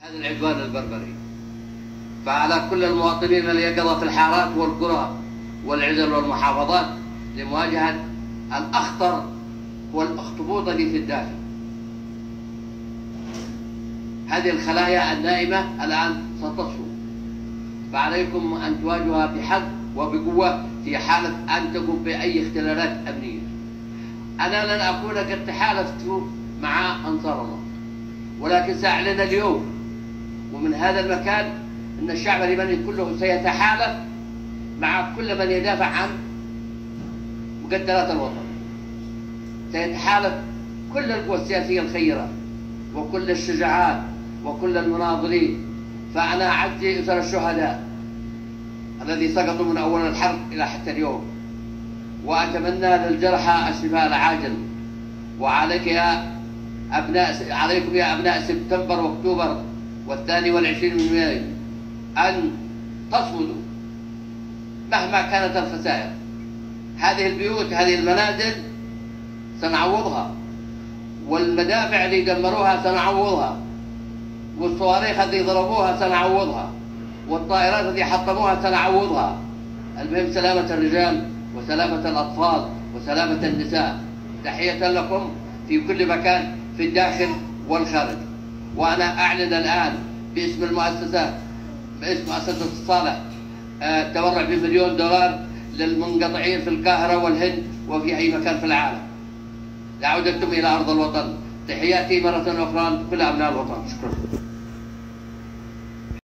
هذا العدوان البربري، فعلى كل المواطنين اليقظة في الحارات والقرى والعزل والمحافظات لمواجهة الأخطر والأخطبوط الذي في الداخل. هذه الخلايا النائمة الآن ستصفو، فعليكم أن تواجهوها بحذر وبقوة في حالة أن تقوم بأي اختلالات أمنية. أنا لن أكون قد تحالفت مع أنصار الله، ولكن سأعلن اليوم ومن هذا المكان أن الشعب اللبناني كله سيتحالف مع كل من يدافع عن مقدرات الوطن. سيتحالف كل القوى السياسية الخيرة وكل الشجعان وكل المناضلين. فأنا أعزي أسر الشهداء الذي سقطوا من أول الحرب إلى حتى اليوم، وأتمنى للجرحى الشفاء العاجل. وعليك عليكم يا أبناء سبتمبر وأكتوبر والثاني والعشرين من مايو أن تصمدوا مهما كانت الخسائر. هذه البيوت، هذه المنازل سنعوضها، والمدافع اللي دمروها سنعوضها، والصواريخ التي ضربوها سنعوضها، والطائرات التي حطموها سنعوضها. المهم سلامة الرجال وسلامة الأطفال وسلامة النساء. تحية لكم في كل مكان في الداخل والخارج. وأنا أعلن الآن باسم المؤسسات، باسم مؤسسة الصالح، تبرع ب$1,000,000 للمنقطعين في القاهرة والهند وفي أي مكان في العالم لعودتهم إلى أرض الوطن. تحياتي مرة أخرى لكل أبناء الوطن. شكرا.